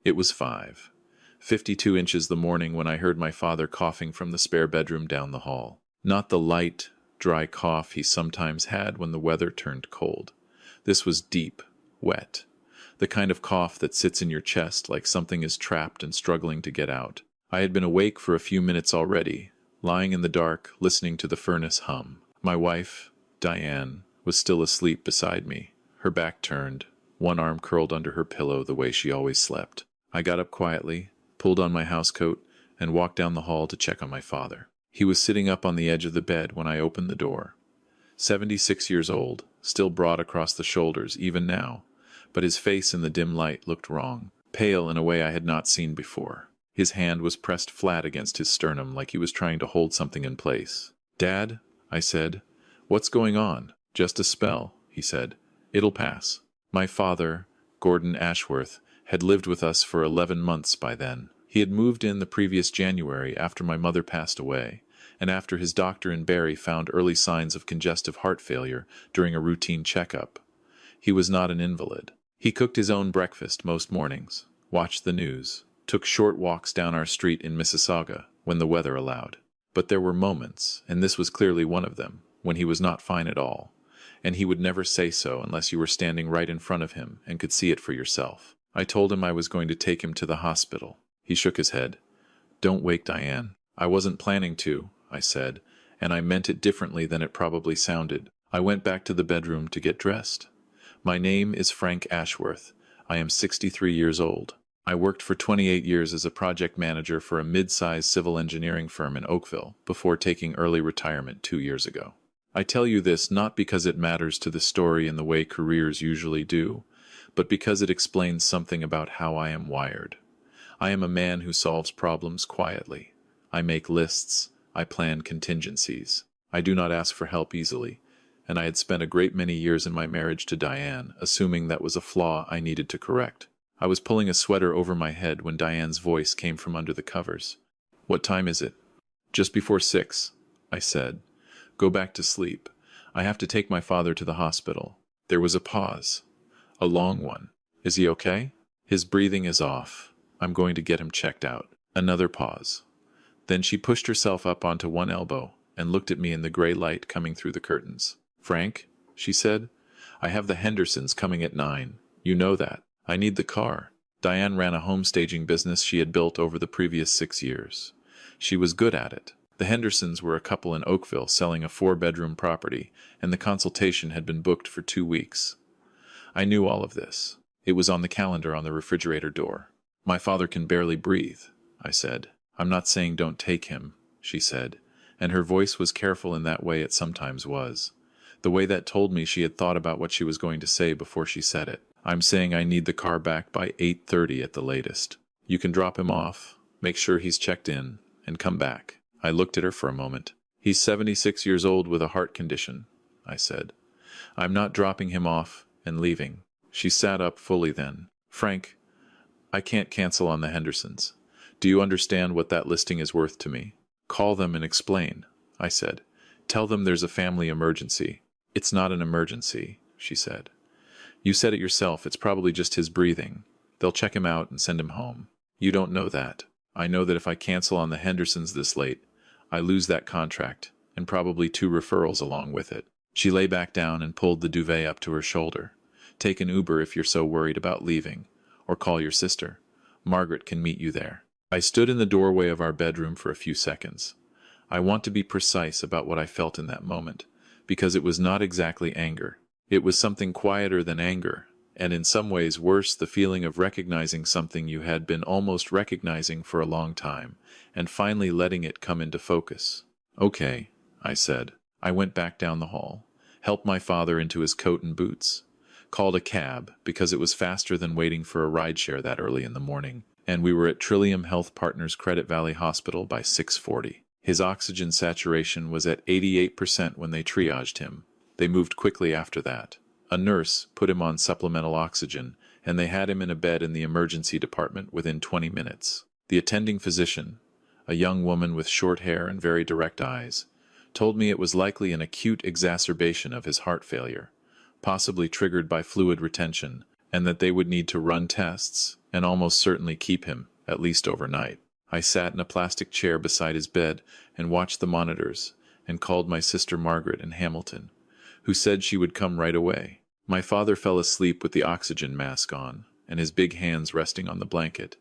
It was 5:52 inches the morning when I heard my father coughing from the spare bedroom down the hall. Not the light, dry cough he sometimes had when the weather turned cold. This was deep, wet, the kind of cough that sits in your chest like something is trapped and struggling to get out. I had been awake for a few minutes already, lying in the dark, listening to the furnace hum. My wife, Diane, was still asleep beside me, her back turned, one arm curled under her pillow the way she always slept. I got up quietly, pulled on my housecoat, and walked down the hall to check on my father. He was sitting up on the edge of the bed when I opened the door. 76 years old, still broad across the shoulders even now, but his face in the dim light looked wrong, pale in a way I had not seen before. His hand was pressed flat against his sternum like he was trying to hold something in place. "Dad," I said, "what's going on?" "Just a spell," he said. "It'll pass." My father, Gordon Ashworth, had lived with us for 11 months by then. He had moved in the previous January after my mother passed away, and after his doctor in Barrie found early signs of congestive heart failure during a routine checkup. He was not an invalid. He cooked his own breakfast most mornings, watched the news, took short walks down our street in Mississauga when the weather allowed. But there were moments, and this was clearly one of them, when he was not fine at all, and he would never say so unless you were standing right in front of him and could see it for yourself. I told him I was going to take him to the hospital. He shook his head. "Don't wake Diane." "I wasn't planning to," I said, and I meant it differently than it probably sounded. I went back to the bedroom to get dressed. "My name is Frank Ashworth. I am 63 years old. I worked for 28 years as a project manager for a mid-sized civil engineering firm in Oakville before taking early retirement 2 years ago. I tell you this not because it matters to the story in the way careers usually do, but because it explains something about how I am wired. I am a man who solves problems quietly. I make lists. I plan contingencies. I do not ask for help easily, and I had spent a great many years in my marriage to Diane, assuming that was a flaw I needed to correct. I was pulling a sweater over my head when Diane's voice came from under the covers. "What time is it?" "Just before 6, I said. "Go back to sleep. I have to take my father to the hospital." There was a pause. A long one. "Is he okay?" "His breathing is off. I'm going to get him checked out." Another pause. Then she pushed herself up onto one elbow and looked at me in the gray light coming through the curtains. "Frank," she said, "I have the Hendersons coming at 9. You know that. I need the car." Diane ran a home staging business she had built over the previous 6 years. She was good at it. The Hendersons were a couple in Oakville selling a 4-bedroom property, and the consultation had been booked for 2 weeks. I knew all of this. It was on the calendar on the refrigerator door. "My father can barely breathe," I said. "I'm not saying don't take him," she said, and her voice was careful in that way it sometimes was. The way that told me she had thought about what she was going to say before she said it. "I'm saying I need the car back by 8:30 at the latest. You can drop him off, make sure he's checked in, and come back." I looked at her for a moment. "He's 76 years old with a heart condition," I said. "I'm not dropping him off and leaving." She sat up fully then. "Frank, I can't cancel on the Hendersons. Do you understand what that listing is worth to me?" "Call them and explain," I said. "Tell them there's a family emergency." "It's not an emergency," she said. "You said it yourself, it's probably just his breathing. They'll check him out and send him home." "You don't know that. I know that if I cancel on the Hendersons this late, I lose that contract, and probably 2 referrals along with it." She lay back down and pulled the duvet up to her shoulder. "Take an Uber if you're so worried about leaving, or call your sister. Margaret can meet you there." I stood in the doorway of our bedroom for a few seconds. I want to be precise about what I felt in that moment, because it was not exactly anger. It was something quieter than anger, and in some ways worse, the feeling of recognizing something you had been almost recognizing for a long time, and finally letting it come into focus. "Okay," I said. I went back down the hall, helped my father into his coat and boots, called a cab because it was faster than waiting for a rideshare that early in the morning, and we were at Trillium Health Partners Credit Valley Hospital by 6:40. His oxygen saturation was at 88% when they triaged him. They moved quickly after that. A nurse put him on supplemental oxygen, and they had him in a bed in the emergency department within 20 minutes. The attending physician, a young woman with short hair and very direct eyes, told me it was likely an acute exacerbation of his heart failure, possibly triggered by fluid retention, and that they would need to run tests and almost certainly keep him, at least overnight. I sat in a plastic chair beside his bed and watched the monitors and called my sister Margaret in Hamilton, who said she would come right away. My father fell asleep with the oxygen mask on and his big hands resting on the blanket,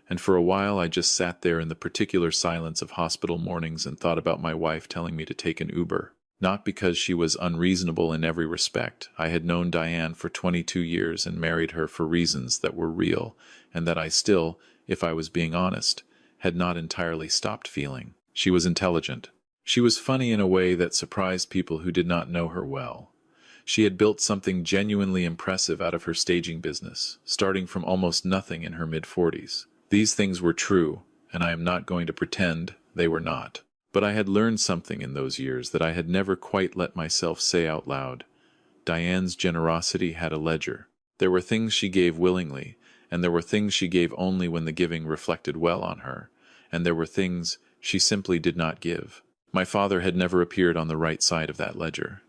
and for a while I just sat there in the particular silence of hospital mornings and thought about my wife telling me to take an Uber. Not because she was unreasonable in every respect. I had known Diane for 22 years and married her for reasons that were real, and that I still, if I was being honest, had not entirely stopped feeling. She was intelligent. She was funny in a way that surprised people who did not know her well. She had built something genuinely impressive out of her staging business, starting from almost nothing in her mid-40s. These things were true, and I am not going to pretend they were not. But I had learned something in those years that I had never quite let myself say out loud. Diane's generosity had a ledger. There were things she gave willingly, and there were things she gave only when the giving reflected well on her, and there were things she simply did not give. My father had never appeared on the right side of that ledger.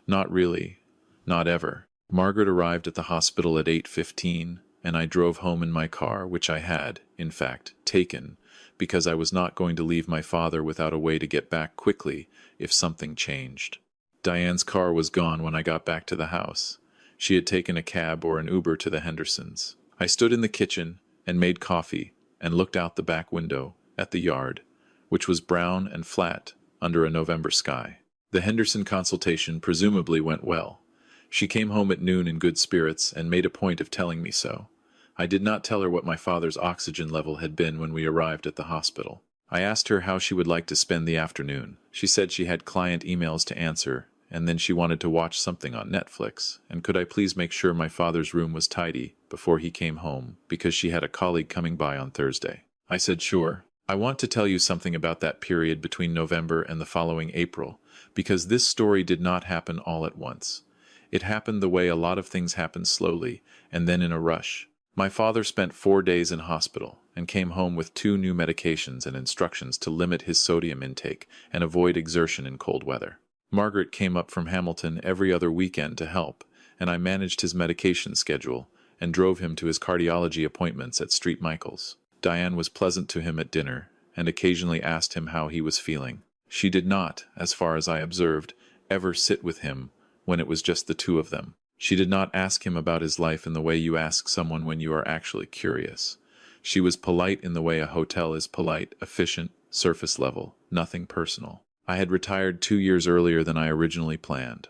Not really. Not ever. Margaret arrived at the hospital at 8:15, and I drove home in my car, which I had, in fact, taken, because I was not going to leave my father without a way to get back quickly if something changed. Diane's car was gone when I got back to the house. She had taken a cab or an Uber to the Hendersons. I stood in the kitchen and made coffee and looked out the back window at the yard, which was brown and flat under a November sky. The Henderson consultation presumably went well. She came home at noon in good spirits and made a point of telling me so. I did not tell her what my father's oxygen level had been when we arrived at the hospital. I asked her how she would like to spend the afternoon. She said she had client emails to answer, and then she wanted to watch something on Netflix, and could I please make sure my father's room was tidy before he came home, because she had a colleague coming by on Thursday. I said sure. I want to tell you something about that period between November and the following April, because this story did not happen all at once. It happened the way a lot of things happen slowly, and then in a rush. My father spent 4 days in hospital and came home with 2 new medications and instructions to limit his sodium intake and avoid exertion in cold weather. Margaret came up from Hamilton every other weekend to help, and I managed his medication schedule and drove him to his cardiology appointments at St. Michael's. Diane was pleasant to him at dinner and occasionally asked him how he was feeling. She did not, as far as I observed, ever sit with him when it was just the two of them. She did not ask him about his life in the way you ask someone when you are actually curious. She was polite in the way a hotel is polite, efficient, surface level, nothing personal. I had retired 2 years earlier than I originally planned,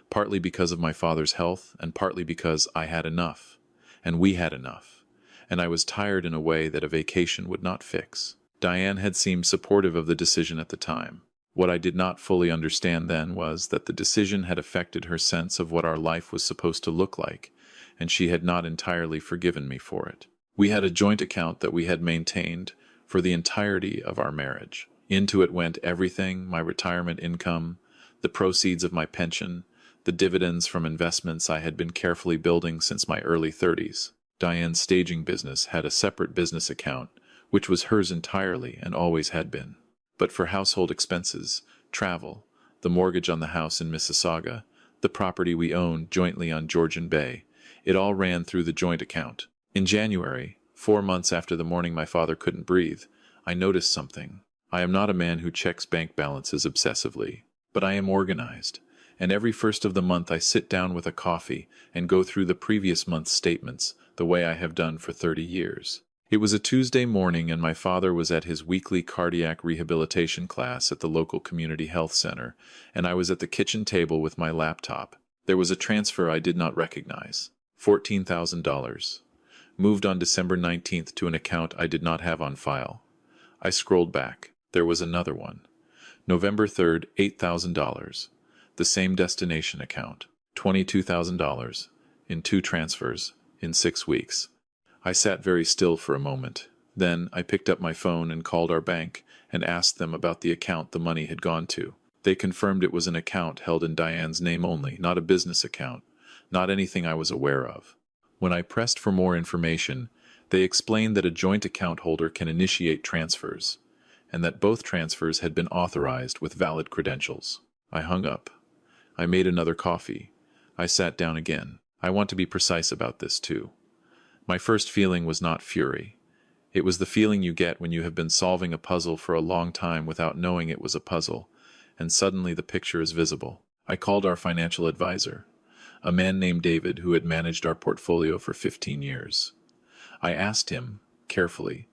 partly because of my father's health and partly because I had enough, and we had enough, and I was tired in a way that a vacation would not fix. Diane had seemed supportive of the decision at the time. What I did not fully understand then was that the decision had affected her sense of what our life was supposed to look like, and she had not entirely forgiven me for it. We had a joint account that we had maintained for the entirety of our marriage. Into it went everything: my retirement income, the proceeds of my pension, the dividends from investments I had been carefully building since my early 30s. Diane's staging business had a separate business account, which was hers entirely and always had been. But for household expenses, travel, the mortgage on the house in Mississauga, the property we owned jointly on Georgian Bay, it all ran through the joint account. In January, 4 months after the morning my father couldn't breathe, I noticed something. I am not a man who checks bank balances obsessively, but I am organized, and every first of the month I sit down with a coffee and go through the previous month's statements the way I have done for 30 years. It was a Tuesday morning, and my father was at his weekly cardiac rehabilitation class at the local community health center, and I was at the kitchen table with my laptop. There was a transfer I did not recognize. $14,000. Moved on December 19th to an account I did not have on file. I scrolled back. There was another one. November 3rd, $8,000. The same destination account. $22,000 in 2 transfers in 6 weeks. I sat very still for a moment. Then I picked up my phone and called our bank and asked them about the account the money had gone to. They confirmed it was an account held in Diane's name only, not a business account, not anything I was aware of. When I pressed for more information, they explained that a joint account holder can initiate transfers, and that both transfers had been authorized with valid credentials. I hung up. I made another coffee. I sat down again. I want to be precise about this too. My first feeling was not fury. It was the feeling you get when you have been solving a puzzle for a long time without knowing it was a puzzle, and suddenly the picture is visible. I called our financial advisor, a man named David who had managed our portfolio for 15 years. I asked him, carefully,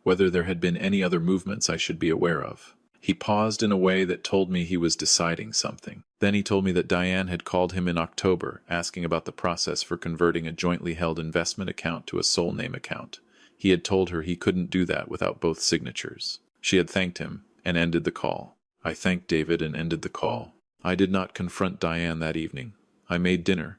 whether there had been any other movements I should be aware of. He paused in a way that told me he was deciding something. Then he told me that Diane had called him in October, asking about the process for converting a jointly held investment account to a sole name account. He had told her he couldn't do that without both signatures. She had thanked him and ended the call. I thanked David and ended the call. I did not confront Diane that evening. I made dinner.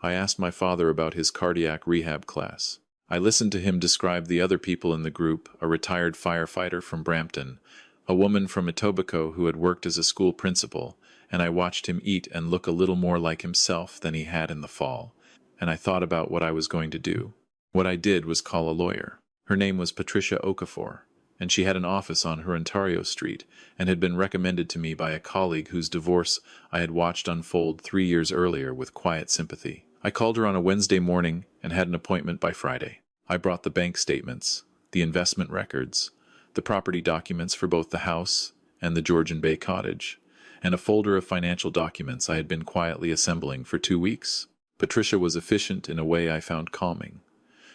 I asked my father about his cardiac rehab class. I listened to him describe the other people in the group, a retired firefighter from Brampton, a woman from Etobicoke who had worked as a school principal, and I watched him eat and look a little more like himself than he had in the fall, and I thought about what I was going to do. What I did was call a lawyer. Her name was Patricia Okafor, and she had an office on Ontario Street and had been recommended to me by a colleague whose divorce I had watched unfold 3 years earlier with quiet sympathy. I called her on a Wednesday morning and had an appointment by Friday. I brought the bank statements, the investment records, the property documents for both the house and the Georgian Bay cottage, and a folder of financial documents I had been quietly assembling for 2 weeks. Patricia was efficient in a way I found calming.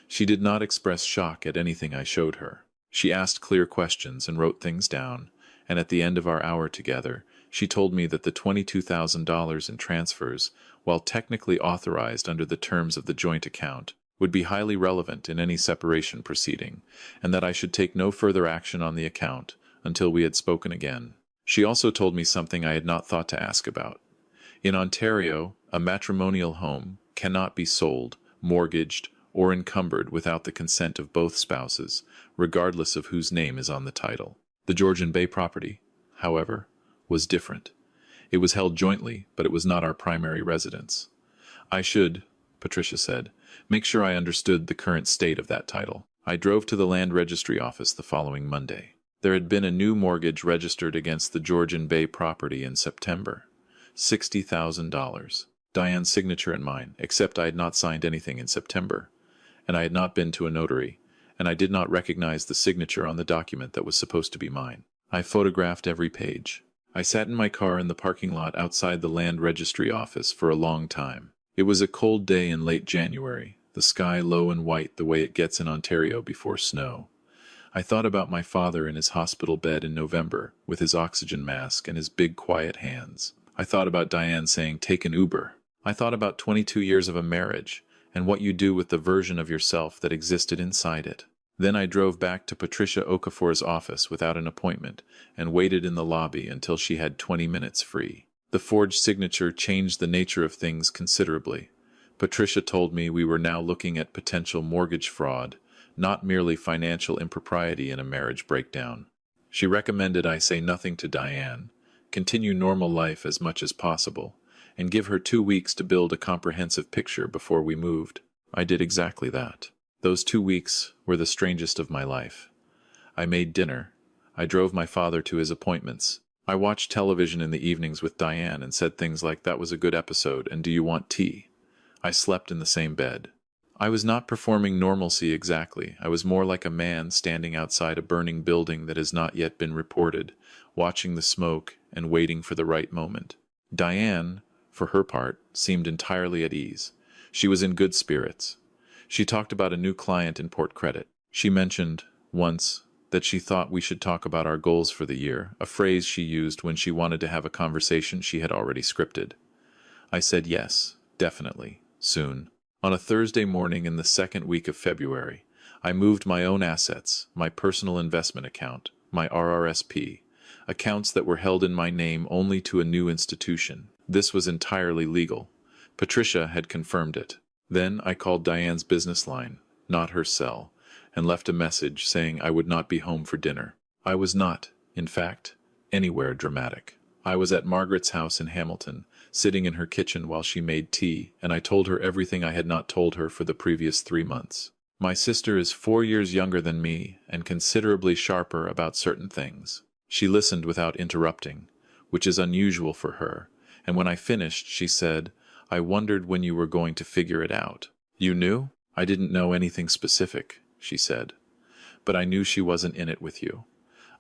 She did not express shock at anything I showed her. She asked clear questions and wrote things down, and at the end of our hour together, she told me that the $22,000 in transfers, while technically authorized under the terms of the joint account, would be highly relevant in any separation proceeding, and that I should take no further action on the account until we had spoken again. She also told me something I had not thought to ask about. In Ontario, a matrimonial home cannot be sold, mortgaged, or encumbered without the consent of both spouses, regardless of whose name is on the title. The Georgian Bay property, however, was different. It was held jointly, but it was not our primary residence. I should, Patricia said, make sure I understood the current state of that title. I drove to the land registry office the following Monday. There had been a new mortgage registered against the Georgian Bay property in September. $60,000. Diane's signature and mine, except I had not signed anything in September, and I had not been to a notary, and I did not recognize the signature on the document that was supposed to be mine. I photographed every page. I sat in my car in the parking lot outside the land registry office for a long time. It was a cold day in late January, the sky low and white the way it gets in Ontario before snow. I thought about my father in his hospital bed in November, with his oxygen mask and his big quiet hands. I thought about Diane saying, "Take an Uber." I thought about 22 years of a marriage, and what you do with the version of yourself that existed inside it. Then I drove back to Patricia Okafor's office without an appointment and waited in the lobby until she had 20 minutes free. The forged signature changed the nature of things considerably. Patricia told me we were now looking at potential mortgage fraud, not merely financial impropriety in a marriage breakdown. She recommended I say nothing to Diane, continue normal life as much as possible, and give her 2 weeks to build a comprehensive picture before we moved. I did exactly that. Those 2 weeks were the strangest of my life. I made dinner. I drove my father to his appointments. I watched television in the evenings with Diane and said things like, "That was a good episode, and do you want tea?" I slept in the same bed. I was not performing normalcy exactly. I was more like a man standing outside a burning building that has not yet been reported, watching the smoke and waiting for the right moment. Diane, for her part, seemed entirely at ease. She was in good spirits. She talked about a new client in Port Credit. She mentioned, once, that she thought we should talk about our goals for the year, a phrase she used when she wanted to have a conversation she had already scripted. I said yes, definitely, soon. On a Thursday morning in the second week of February, I moved my own assets, my personal investment account, my RRSP, accounts that were held in my name only to a new institution. This was entirely legal. Patricia had confirmed it. Then I called Diane's business line, not her cell, and left a message saying I would not be home for dinner. I was not, in fact, anywhere dramatic. I was at Margaret's house in Hamilton, sitting in her kitchen while she made tea, and I told her everything I had not told her for the previous 3 months. My sister is 4 years younger than me and considerably sharper about certain things. She listened without interrupting, which is unusual for her, and when I finished, she said, I wondered when you were going to figure it out. You knew? I didn't know anything specific, she said. But I knew she wasn't in it with you.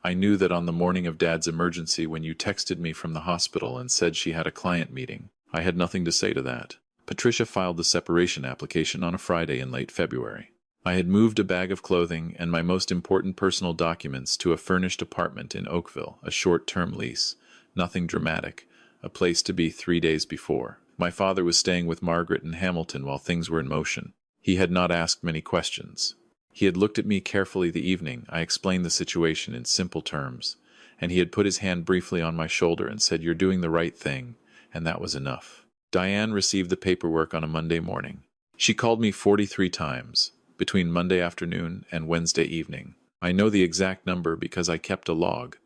I knew that on the morning of Dad's emergency when you texted me from the hospital and said she had a client meeting. I had nothing to say to that. Patricia filed the separation application on a Friday in late February. I had moved a bag of clothing and my most important personal documents to a furnished apartment in Oakville, a short-term lease. Nothing dramatic, a place to be 3 days before. My father was staying with Margaret in Hamilton while things were in motion. He had not asked many questions. He had looked at me carefully the evening I explained the situation in simple terms, and he had put his hand briefly on my shoulder and said, "You're doing the right thing," and that was enough. Diane received the paperwork on a Monday morning. She called me 43 times, between Monday afternoon and Wednesday evening. I know the exact number because I kept a log,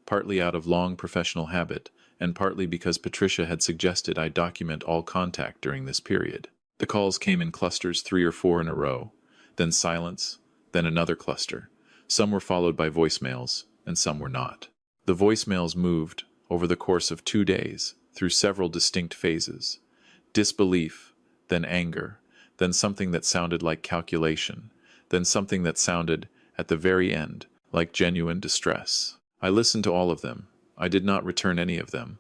partly out of long professional habit, and partly because Patricia had suggested I document all contact during this period. The calls came in clusters 3 or 4 in a row, then silence, then another cluster. Some were followed by voicemails, and some were not. The voicemails moved, over the course of 2 days, through several distinct phases. Disbelief, then anger, then something that sounded like calculation, then something that sounded, at the very end, like genuine distress. I listened to all of them. I did not return any of them.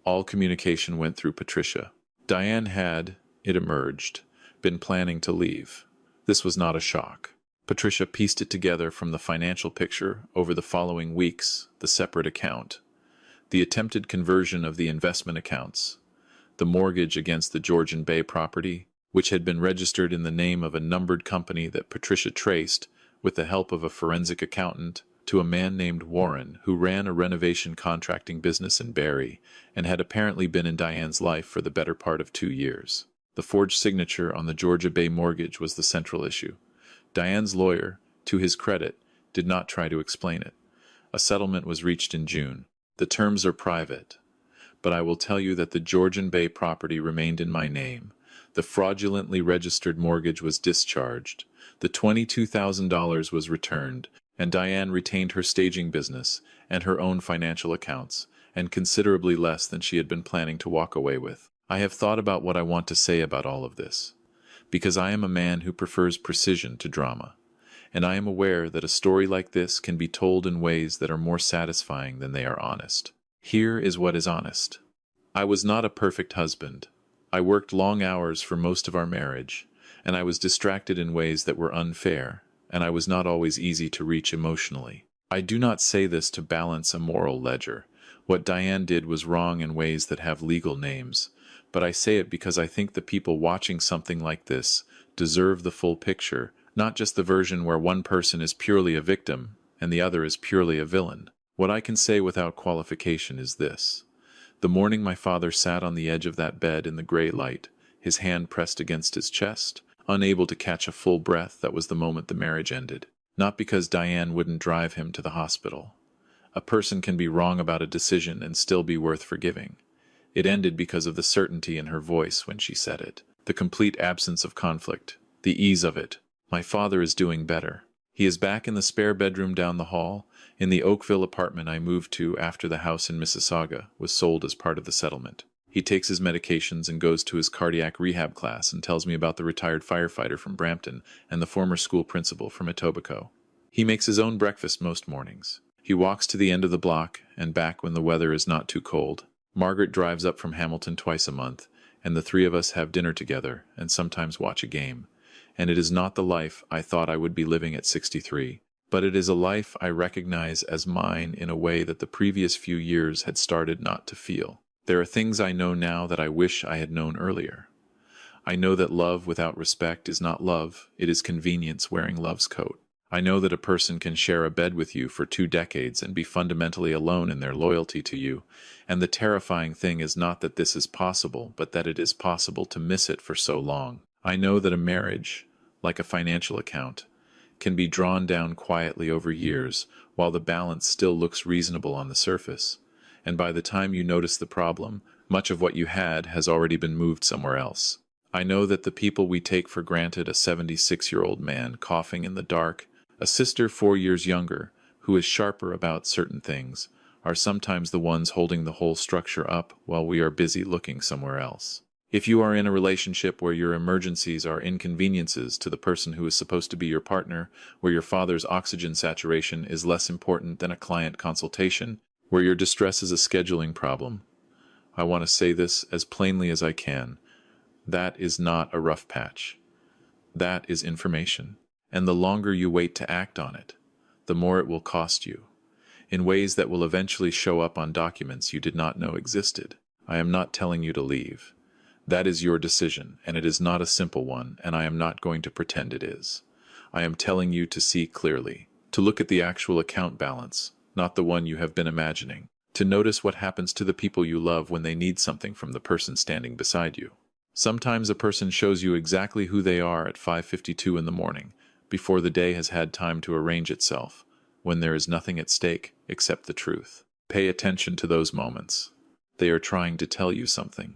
All communication went through Patricia. Diane had, it emerged, been planning to leave. This was not a shock. Patricia pieced it together from the financial picture over the following weeks, the separate account, the attempted conversion of the investment accounts, the mortgage against the Georgian Bay property, which had been registered in the name of a numbered company that Patricia traced, with the help of a forensic accountant, to a man named Warren, who ran a renovation contracting business in Barrie and had apparently been in Diane's life for the better part of 2 years. The forged signature on the Georgia Bay mortgage was the central issue. Diane's lawyer, to his credit, did not try to explain it. A settlement was reached in June. The terms are private, but I will tell you that the Georgian Bay property remained in my name. The fraudulently registered mortgage was discharged. The $22,000 was returned, and Diane retained her staging business and her own financial accounts, and considerably less than she had been planning to walk away with. I have thought about what I want to say about all of this, because I am a man who prefers precision to drama, and I am aware that a story like this can be told in ways that are more satisfying than they are honest. Here is what is honest. I was not a perfect husband. I worked long hours for most of our marriage, and I was distracted in ways that were unfair, and I was not always easy to reach emotionally. I do not say this to balance a moral ledger. What Diane did was wrong in ways that have legal names, but I say it because I think the people watching something like this deserve the full picture, not just the version where one person is purely a victim and the other is purely a villain. What I can say without qualification is this. The morning my father sat on the edge of that bed in the gray light, his hand pressed against his chest, unable to catch a full breath, that was the moment the marriage ended. Not because Diane wouldn't drive him to the hospital. A person can be wrong about a decision and still be worth forgiving. It ended because of the certainty in her voice when she said it, the complete absence of conflict, the ease of it. My father is doing better. He is back in the spare bedroom down the hall, in the Oakville apartment I moved to after the house in Mississauga was sold as part of the settlement. He takes his medications and goes to his cardiac rehab class and tells me about the retired firefighter from Brampton and the former school principal from Etobicoke. He makes his own breakfast most mornings. He walks to the end of the block and back when the weather is not too cold. Margaret drives up from Hamilton twice a month, and the 3 of us have dinner together and sometimes watch a game. And it is not the life I thought I would be living at 63, but it is a life I recognize as mine in a way that the previous few years had started not to feel. There are things I know now that I wish I had known earlier. I know that love without respect is not love, it is convenience wearing love's coat. I know that a person can share a bed with you for 2 decades and be fundamentally alone in their loyalty to you, and the terrifying thing is not that this is possible, but that it is possible to miss it for so long. I know that a marriage, like a financial account, can be drawn down quietly over years while the balance still looks reasonable on the surface, and by the time you notice the problem, much of what you had has already been moved somewhere else. I know that the people we take for granted, a 76-year-old man coughing in the dark, a sister 4 years younger, who is sharper about certain things, are sometimes the ones holding the whole structure up while we are busy looking somewhere else. If you are in a relationship where your emergencies are inconveniences to the person who is supposed to be your partner, where your father's oxygen saturation is less important than a client consultation, where your distress is a scheduling problem, I want to say this as plainly as I can. That is not a rough patch. That is information. And the longer you wait to act on it, the more it will cost you, in ways that will eventually show up on documents you did not know existed. I am not telling you to leave. That is your decision, and it is not a simple one, and I am not going to pretend it is. I am telling you to see clearly, to look at the actual account balance, not the one you have been imagining, to notice what happens to the people you love when they need something from the person standing beside you. Sometimes a person shows you exactly who they are at 5:52 in the morning, before the day has had time to arrange itself, when there is nothing at stake except the truth. Pay attention to those moments. They are trying to tell you something.